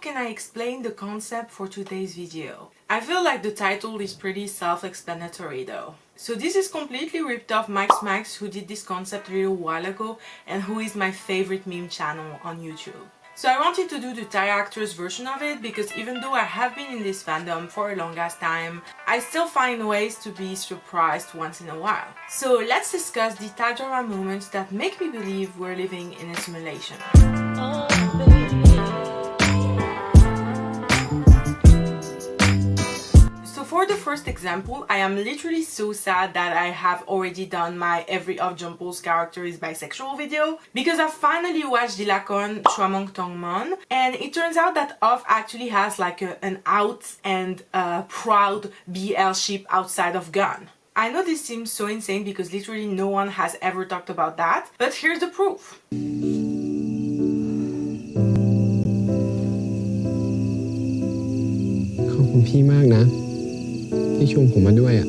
can I explain the concept for today's video? I feel like the title is pretty self-explanatory though. So this is completely ripped off Max, who did this concept a little while ago and who is my favorite meme channel on YouTube. So I wanted to do the Thai actors version of it because even though I have been in this fandom for a long ass time, I still find ways to be surprised once in a while. So let's discuss the Thai drama moments that make me believe we're living in a simulation. So for the first example, I am literally so sad that I have already done my every of jeanpaul's character is bisexual video because I finally watched dilakon Chwamong Tongmon, and it turns out that Off actually has like an out and proud BL ship outside of Gun. I know this seems so insane because literally no one has ever talked about that, but here's the proof. ขอบคุณพี่มากนะที่ชวนผมมาด้วยอ่ะ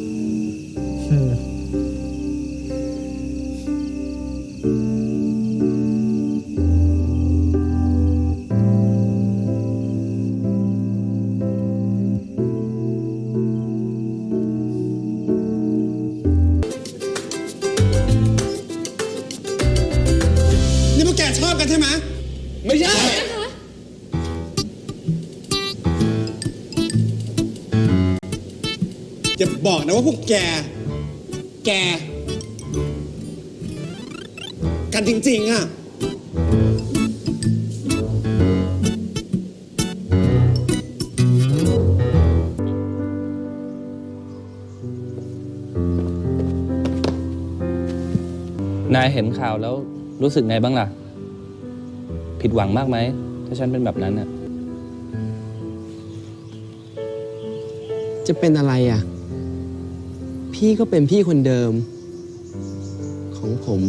นี่พวกแกชอบกันใช่ไหมไม่ใช่อย่าบอกนะว่าพวกแกกันจริงๆอ่ะนายเห็นข่าวแล้วรู้สึกไงบ้างล่ะผิดหวังมากไหมถ้าฉันเป็นแบบนั้นน่ะจะเป็นอะไรอ่ะพี่ก็เป็นพี่คนเดิมของผม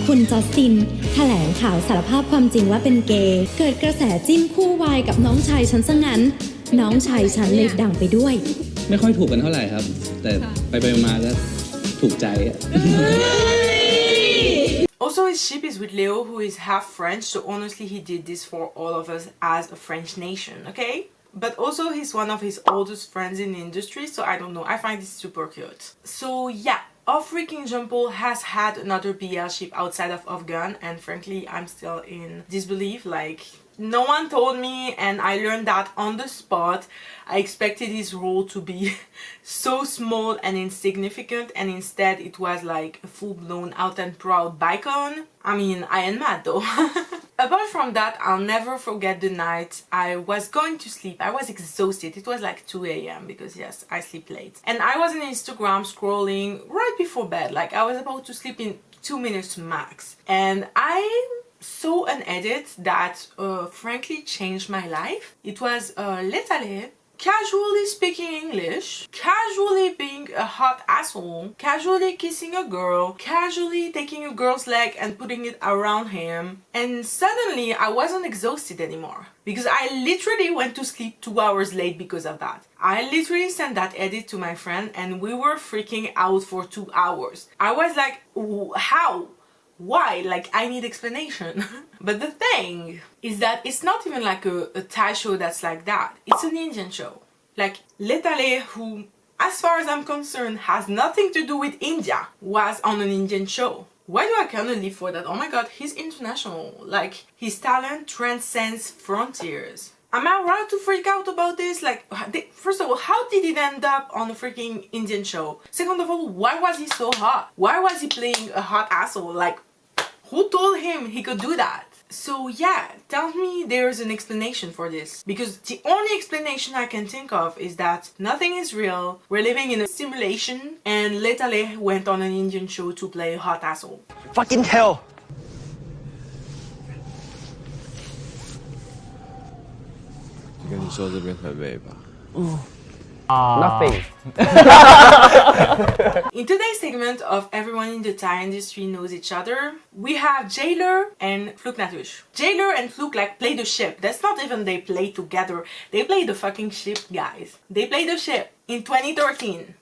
คุณจัสตินแถลงข่าวสารภาพความจริงว่าเป็นเกย์เกิดกระแสจิ้นคู่วายกับน้องชายฉันซะงั้นน้องชายฉันเลยดังไปด้วยไม่ค่อยถูกกันเท่าไหร่ครับแต่ไปมาก็ถูกใจอ่ะAlso, his ship is with Leo, who is half French, so honestly he did this for all of us as a French nation, okay? But also he's one of his oldest friends in the industry, so I don't know, I find this super cute. So yeah, freaking jeanpaul has had another BL ship outside of Afghan, and frankly I'm still in disbelief. Like, no one told me and I learned that on the spot. I expected his role to be so small and insignificant, and instead it was like a full-blown out and proud bicon. I mean, I am mad though. Apart from that, I'll never forget the night I was going to sleep. I was exhausted. It was like 2 a.m. because yes, I sleep late. And I was on Instagram scrolling right before bed. Like, I was about to sleep in 2 minutes max. And I saw an edit that frankly changed my life. It was Letale casually speaking English, casually being a hot asshole, casually kissing a girl, casually taking a girl's leg and putting it around him, and suddenly I wasn't exhausted anymore because I literally went to sleep 2 hours late because of that. I literally sent that edit to my friend and we were freaking out for 2 hours. I was like, how? Why? Like, I need explanation. But the thing is that it's not even like a Thai show that's like that. It's an Indian show. Like, Letale, who, as far as I'm concerned, has nothing to do with India, was on an Indian show. Why do I kind of live for that? Oh my god, he's international. Like, his talent transcends frontiers. Am I right to freak out about this? Like, first of all, how did it end up on a freaking Indian show? Second of all, why was he so hot? Why was he playing a hot asshole? Like, who told him he could do that? So yeah, tell me there's an explanation for this. Because the only explanation I can think of is that nothing is real, we're living in a simulation, and Letale went on an Indian show to play a hot asshole. Fucking hell! Nothing. In today's segment of Everyone in the Thai Industry Knows Each Other, we have Jailer and Fluk Natush. Jailer and Fluk like play the ship. That's not even they play together. They play the fucking ship, guys. They play the ship in 2013.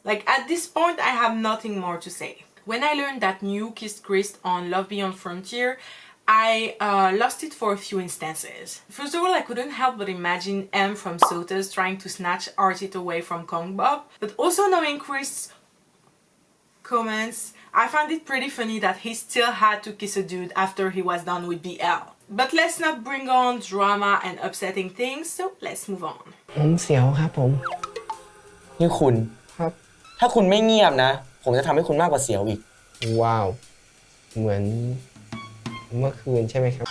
Like at this point I have nothing more to say. When I learned that New kissed Chris on Love Beyond Frontier, I lost it for a few instances. First of all, I couldn't help but imagine M from Sotas trying to snatch Artit away from Kong Bob, but also knowing Chris' comments, I found it pretty funny that he still had to kiss a dude after he was done with BL. But let's not bring on drama and upsetting things, so let's move on. ผมเสียวครับผม นี่คุณ ครับ ถ้าคุณไม่เงียบนะ ผมจะทำให้คุณมากกว่าเสียวอีก ว้าว เหมือนเมื่อคืนใช่ไหมครับ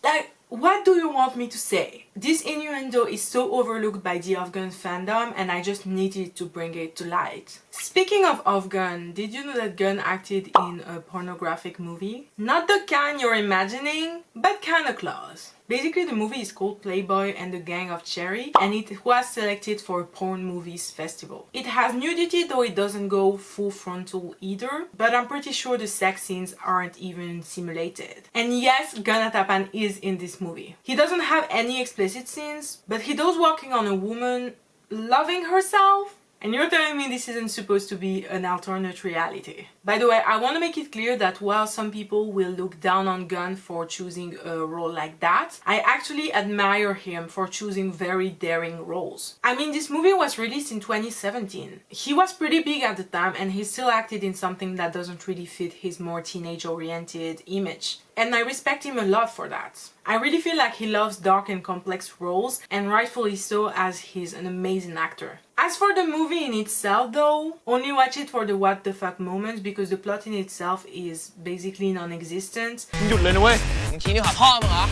Like, what do you want me to say? This innuendo is so overlooked by the Afghan fandom and I just needed to bring it to light. Speaking of Afghan, did you know that Gun acted in a pornographic movie? Not the kind you're imagining, but kinda close. Basically, the movie is called Playboy and the Gang of Cherry and it was selected for a porn movies festival. It has nudity, though it doesn't go full frontal either, but I'm pretty sure the sex scenes aren't even simulated. And yes, Gun Atapan is in this movie. He doesn't have any explicit scenes, but he does walking on a woman loving herself. And you're telling me this isn't supposed to be an alternate reality. By the way, I want to make it clear that while some people will look down on Gunn for choosing a role like that, I actually admire him for choosing very daring roles. I mean, this movie was released in 2017. He was pretty big at the time and he still acted in something that doesn't really fit his more teenage-oriented image. And I respect him a lot for that. I really feel like he loves dark and complex roles, and rightfully so, as he's an amazing actor. As for the movie in itself though, only watch it for the what the fuck moments because the plot in itself is basically non-existent. หยุดเลยนะเว้ยมึงชี้นิ้วหาพ่อมึงเหรอ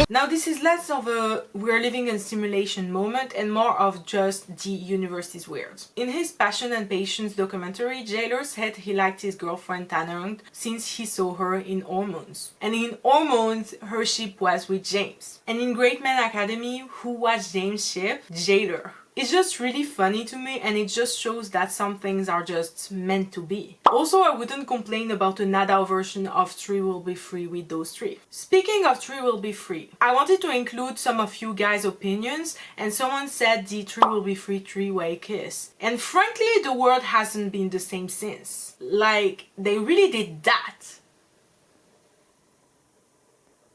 Now this is less of a we're living in simulation moment and more of just the universe is weird. In his Passion and Patience documentary, Jailer said he liked his girlfriend Tannerung since he saw her in Hormones. And in Hormones, her ship was with James. And in Great Man Academy, who was James' ship? Jailer. It's just really funny to me and it just shows that some things are just meant to be. Also, I wouldn't complain about a Nadao version of 3 Will Be Free with those 3. Speaking of 3 Will Be Free, I wanted to include some of you guys' opinions and someone said the 3 Will Be Free 3-way kiss. And frankly, the world hasn't been the same since. Like, they really did that.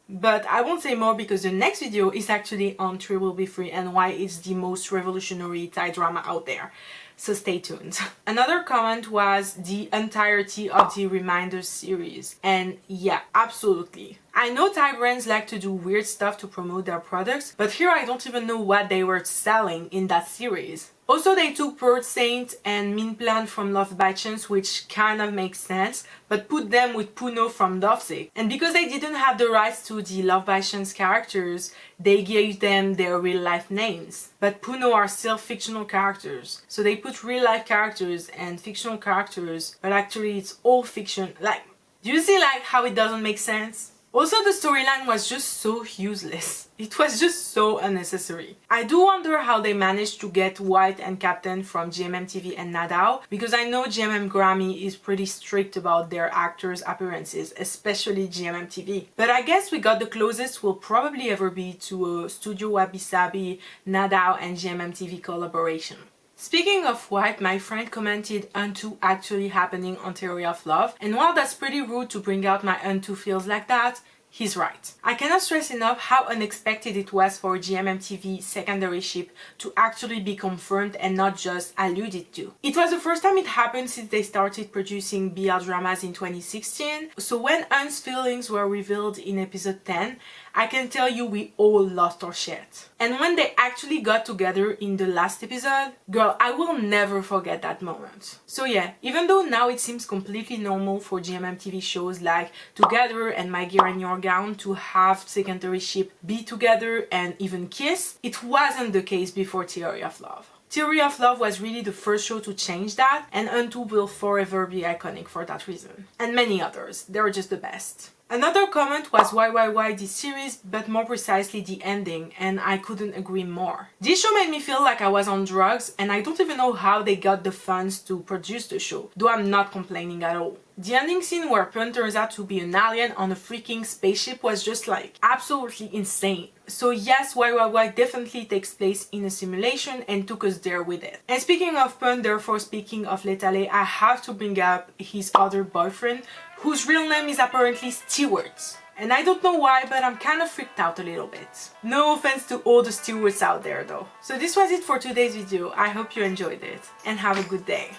But I won't say more because the next video is actually on 3 Will Be Free and why it's the most revolutionary Thai drama out there. So stay tuned. Another comment was the entirety of the Reminders series. And yeah, absolutely. I know Thai brands like to do weird stuff to promote their products, but here I don't even know what they were selling in that series. Also, they took Bird Saint and Min Plan from Love by Chance, which kind of makes sense, but put them with Puno from Lovesick. And because they didn't have the rights to the Love by Chance characters, they gave them their real life names. But Puno are still fictional characters. So they put real life characters and fictional characters, but actually it's all fiction. Like, do you see like how it doesn't make sense? Also, the storyline was just so useless. It was just so unnecessary. I do wonder how they managed to get White and Captain from GMM-TV and Nadao, because I know GMM Grammy is pretty strict about their actors' appearances, especially GMM-TV. But I guess we got the closest we'll probably ever be to a Studio Wabi Sabi, Nadao and GMM-TV collaboration. Speaking of White, my friend commented Unto actually happening on Theory of Love, and while that's pretty rude to bring out my Unto feels like that, he's right. I cannot stress enough how unexpected it was for GMM-TV secondary ship to actually be confirmed and not just alluded to. It was the first time it happened since they started producing BL dramas in 2016, so when Un's feelings were revealed in episode 10, I can tell you we all lost our shit. And when they actually got together in the last episode, girl, I will never forget that moment. So yeah, even though now it seems completely normal for GMM TV shows like Together and My Gear and Your Gown to have secondary ship be together and even kiss, it wasn't the case before Theory of Love. Theory of Love was really the first show to change that, and Unto will forever be iconic for that reason. And many others, they're just the best. Another comment was why this series, but more precisely the ending, and I couldn't agree more. This show made me feel like I was on drugs, and I don't even know how they got the funds to produce the show, though I'm not complaining at all. The ending scene where Pun turns out to be an alien on a freaking spaceship was just like absolutely insane. So yes, YYY definitely takes place in a simulation and took us there with it. And speaking of Pun, therefore speaking of Letale, I have to bring up his other boyfriend, whose real name is apparently Stewart. And I don't know why, but I'm kind of freaked out a little bit. No offense to all the stewards out there though. So this was it for today's video. I hope you enjoyed it and have a good day.